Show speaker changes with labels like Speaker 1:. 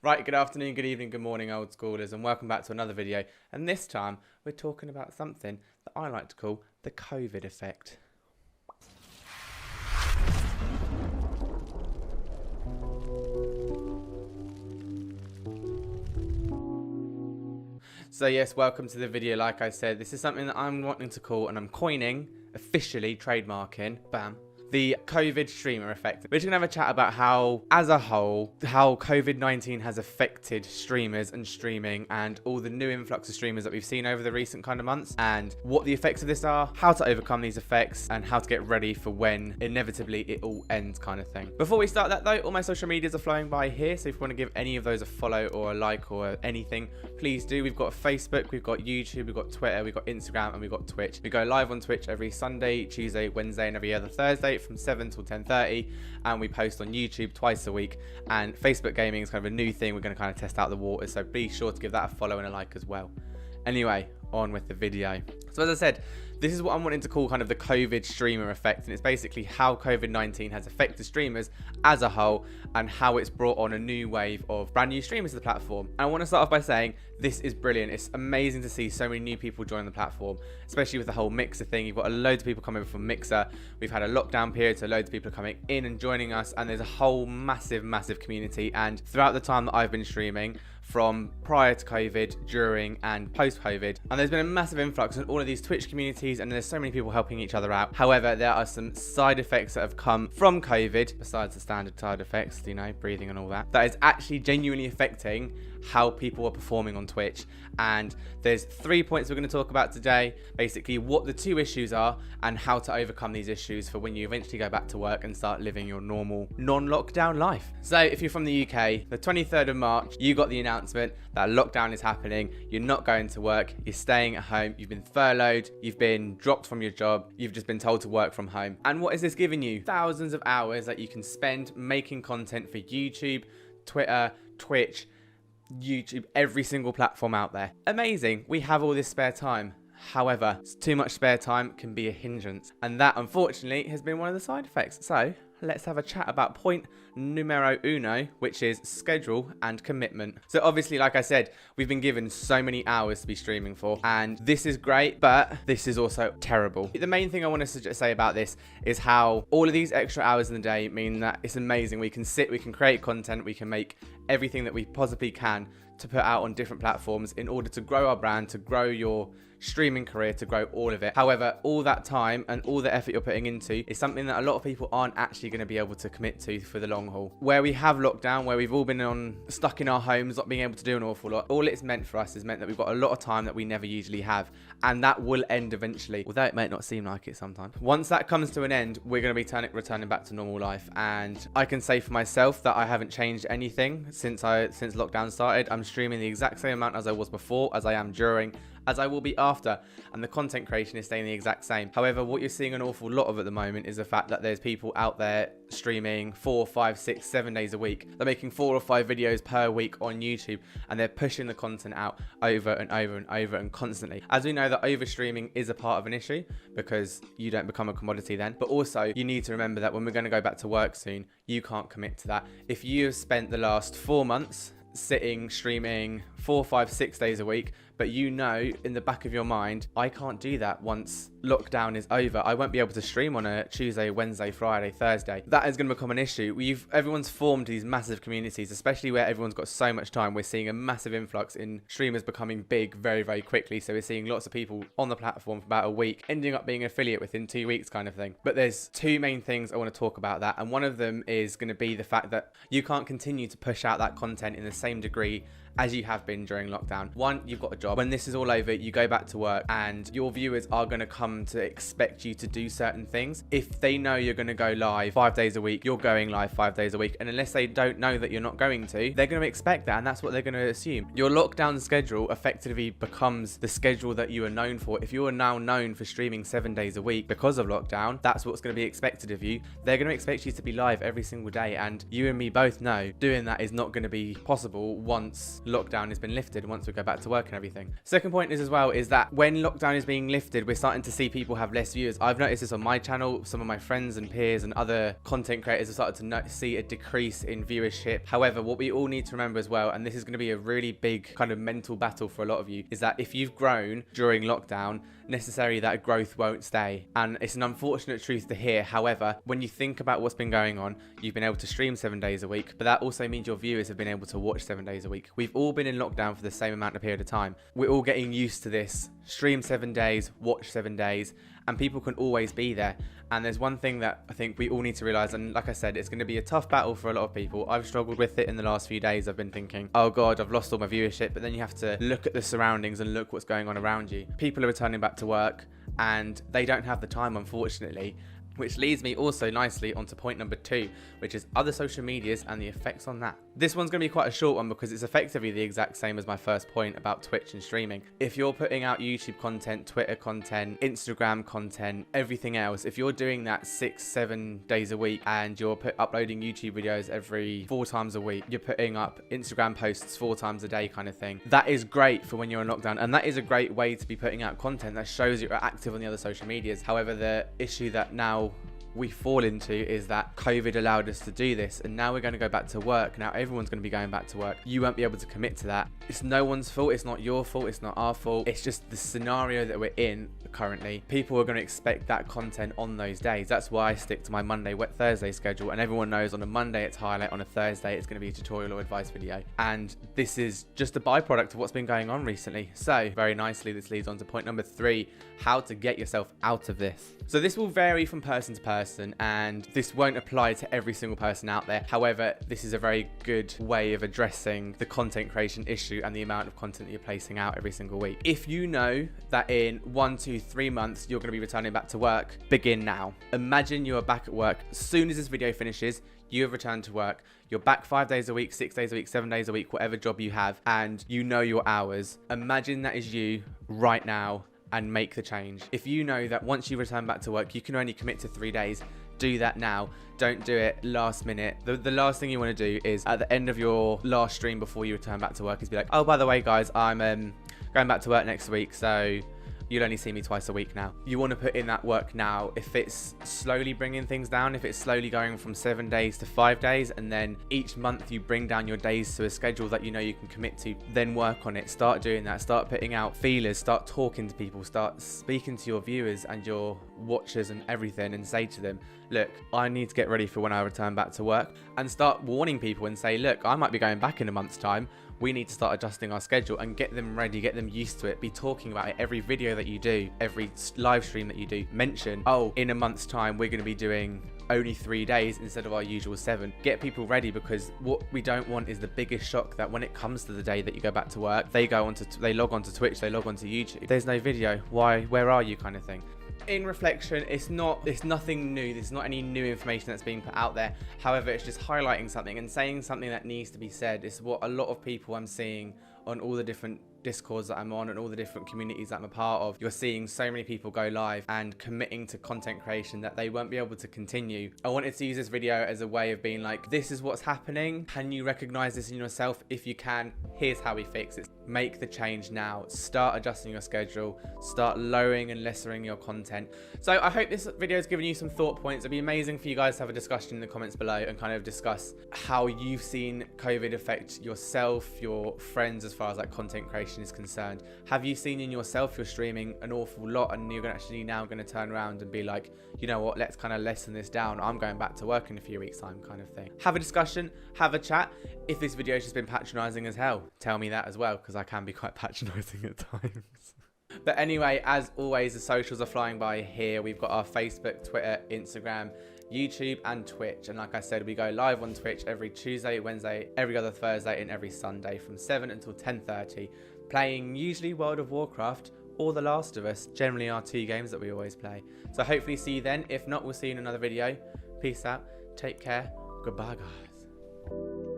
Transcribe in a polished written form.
Speaker 1: Right, good afternoon, good evening, good morning, old schoolers, and welcome back to another video. And this time, we're talking about something that I like to call the COVID effect. So yes, welcome to the video. Like I said, this is something that I'm wanting to call, and I'm coining, officially trademarking, bam, the COVID streamer effect. We're just gonna have a chat about how, as a whole, how COVID-19 has affected streamers and streaming and all the new influx of streamers that we've seen over the recent kind of months, and what the effects of this are, how to overcome these effects, and how to get ready for when inevitably it all ends kind of thing. Before we start that though, all my social medias are flowing by here, so if you want to give any of those a follow or a like or anything, please do. We've got Facebook, we've got YouTube, we've got Twitter, we've got Instagram, and we've got Twitch. We go live on Twitch every Sunday, Tuesday, Wednesday, and every other Thursday from 7 till 10:30, and we post on YouTube twice a week. And Facebook gaming is kind of a new thing. We're going to kind of test out the waters, so be sure to give that a follow and a like as well. Anyway, on with the video. So as I said, this is what I'm wanting to call kind of the COVID streamer effect, and it's basically how COVID-19 has affected streamers as a whole and how it's brought on a new wave of brand new streamers to the platform. And I want to start off by saying this is brilliant. It's amazing to see so many new people join the platform, especially with the whole Mixer thing. You've got loads of people coming from Mixer. We've had a lockdown period, so loads of people are coming in and joining us, and there's a whole massive community. And throughout the time that I've been streaming, from prior to COVID, during and post-COVID, and there's been a massive influx in all of these Twitch communities, and there's so many people helping each other out. However, there are some side effects that have come from COVID, besides the standard side effects, you know, breathing and all that, that is actually genuinely affecting how people are performing on Twitch. And there's 3 points we're going to talk about today, basically what the two issues are and how to overcome these issues for when you eventually go back to work and start living your normal non-lockdown life. So if you're from the UK, the 23rd of March, you got the announcement that lockdown is happening. You're not going to work, you're staying at home, you've been furloughed, you've been dropped from your job, you've just been told to work from home. And what is this giving you? Thousands of hours that you can spend making content for YouTube, Twitter, Twitch, YouTube, every single platform out there. Amazing, we have all this spare time. However, too much spare time can be a hindrance, and that unfortunately has been one of the side effects. So let's have a chat about point numero uno, which is schedule and commitment. So obviously, like I said, we've been given so many hours to be streaming for, and this is great, but this is also terrible. The main thing I want to say about this is how all of these extra hours in the day mean that it's amazing. We can sit, we can create content, we can make everything that we possibly can to put out on different platforms in order to grow our brand, to grow your streaming career, to grow all of it. However, all that time and all the effort you're putting into is something that a lot of people aren't actually going to be able to commit to for the long haul. Where we have lockdown, where we've all been stuck in our homes, not being able to do an awful lot, all it's meant for us is meant that we've got a lot of time that we never usually have, and that will end eventually, although it might not seem like it sometimes. Once that comes to an end, we're going to be returning back to normal life, and I can say for myself that I haven't changed anything since lockdown started. I'm streaming the exact same amount as I was before, as I am during, as I will be after, and the content creation is staying the exact same. However, what you're seeing an awful lot of at the moment is the fact that there's people out there streaming 4, 5, 6, 7 days a week. They're making 4 or 5 videos per week on YouTube, and they're pushing the content out over and over and over and constantly. As we know, that over streaming is a part of an issue because you don't become a commodity then, but also you need to remember that when we're going to go back to work soon, you can't commit to that. If you have spent the last 4 months sitting streaming 4, 5, 6 days a week, but you know in the back of your mind, I can't do that once lockdown is over. I won't be able to stream on a Tuesday, Wednesday, Friday, Thursday. That is going to become an issue. Everyone's formed these massive communities, especially where everyone's got so much time. We're seeing a massive influx in streamers becoming big very quickly. So we're seeing lots of people on the platform for about a week, ending up being an affiliate within 2 weeks kind of thing. But there's two main things I want to talk about that, and one of them is going to be the fact that you can't continue to push out that content in the same degree as you have been during lockdown. One, you've got a job. When this is all over, you go back to work, and your viewers are going to come to expect you to do certain things. If they know you're going to go live 5 days a week, you're going live 5 days a week, and unless they don't know that you're not going to, they're going to expect that, and that's what they're going to assume. Your lockdown schedule effectively becomes the schedule that you are known for. If you are now known for streaming 7 days a week because of lockdown, that's what's going to be expected of you. They're going to expect you to be live every single day, and you and me both know doing that is not going to be possible once lockdown has been lifted, once we go back to work and everything. everything. Second point is as well is that when lockdown is being lifted, we're starting to see people have less viewers. I've noticed this on my channel. Some of my friends and peers and other content creators have started to see a decrease in viewership. However, what we all need to remember as well, and this is going to be a really big kind of mental battle for a lot of you, is that if you've grown during lockdown, necessarily that growth won't stay. And it's an unfortunate truth to hear. However, when you think about what's been going on, you've been able to stream 7 days a week, but that also means your viewers have been able to watch 7 days a week. We've all been in lockdown for the same amount of period of time. We're all getting used to this. Stream 7 days, watch 7 days, and people can always be there. And there's one thing that I think we all need to realize, and like I said, it's going to be a tough battle for a lot of people. I've struggled with it in the last few days. I've been thinking, oh God, I've lost all my viewership. But then you have to look at the surroundings and look what's going on around you. People are returning back to work and they don't have the time, unfortunately. Which leads me also nicely onto point number 2, which is other social medias and the effects on that. This one's going to be quite a short one because it's effectively the exact same as my first point about Twitch and streaming. If you're putting out YouTube content, Twitter content, Instagram content, everything else, if you're doing that 6-7 days a week and you're uploading YouTube videos every 4 times a week, you're putting up Instagram posts 4 times a day kind of thing, that is great for when you're on lockdown, and that is a great way to be putting out content that shows you're active on the other social medias. However, the issue that now we fall into is that COVID allowed us to do this, and now we're going to go back to work. Now everyone's going to be going back to work. You won't be able to commit to that. It's no one's fault. It's not your fault. It's not our fault. It's just the scenario that we're in currently. People are going to expect that content on those days. That's why I stick to my Monday, Thursday schedule, and everyone knows on a Monday it's highlight, on a Thursday it's going to be a tutorial or advice video. And this is just a byproduct of what's been going on recently. So very nicely, this leads on to point number 3, how to get yourself out of this. So this will vary from person to person, and this won't apply to every single person out there. However, this is a very good way of addressing the content creation issue and the amount of content that you're placing out every single week. If you know that in 1, 2, 3 months you're going to be returning back to work, begin now. Imagine you are back at work as soon as this video finishes. You have returned to work. You're back 5 days a week, 6 days a week, 7 days a week, whatever job you have, and you know your hours. Imagine that is you right now, and make the change. If you know that once you return back to work, you can only commit to 3 days, do that now. Don't do it last minute. The last thing you want to do is at the end of your last stream before you return back to work is be like, oh, by the way, guys, I'm going back to work next week, so you'll only see me twice a week now. You want to put in that work now. If it's slowly bringing things down, if it's slowly going from 7 days to 5 days, and then each month you bring down your days to a schedule that you know you can commit to, then work on it. Start doing that. Start putting out feelers. Start talking to people. Start speaking to your viewers and your watchers and everything, and say to them, look, I need to get ready for when I return back to work. And start warning people and say, look, I might be going back in a month's time. We need to start adjusting our schedule, and get them ready, get them used to it. Be talking about it every video that you do, every live stream that you do. Mention, oh, in a month's time we're going to be doing only 3 days instead of our usual 7. Get people ready, because what we don't want is the biggest shock that when it comes to the day that you go back to work, they log onto Twitch, they log onto YouTube, there's no video. Why? Where are you? Kind of thing. In reflection, it's nothing new. There's not any new information that's being put out there. However, it's just highlighting something and saying something that needs to be said. It's what a lot of people I'm seeing on all the different Discords that I'm on and all the different communities that I'm a part of. You're seeing so many people go live and committing to content creation that they won't be able to continue. I wanted to use this video as a way of being like, this is what's happening. Can you recognize this in yourself? If you can, here's how we fix it. Make the change now. Start adjusting your schedule. Start lowering and lessening your content. So I hope this video has given you some thought points. It'd be amazing for you guys to have a discussion in the comments below and kind of discuss how you've seen COVID affect yourself, your friends, as far as like content creation is concerned. Have you seen in yourself you're streaming an awful lot and you're actually now going to turn around and be like, you know what, let's kind of lessen this down. I'm going back to work in a few weeks time, kind of thing. Have a discussion, have a chat. If this video has just been patronizing as hell, tell me that as well, because I can be quite patronizing at times. But anyway, as always, the socials are flying by here. We've got our Facebook, Twitter, Instagram, YouTube and Twitch. And like I said, we go live on Twitch every Tuesday, Wednesday, every other Thursday and every Sunday from 7 until 10:30, playing usually World of Warcraft or The Last of Us, generally our 2 games that we always play. So hopefully see you then. If not, we'll see you in another video. Peace out, take care, goodbye guys.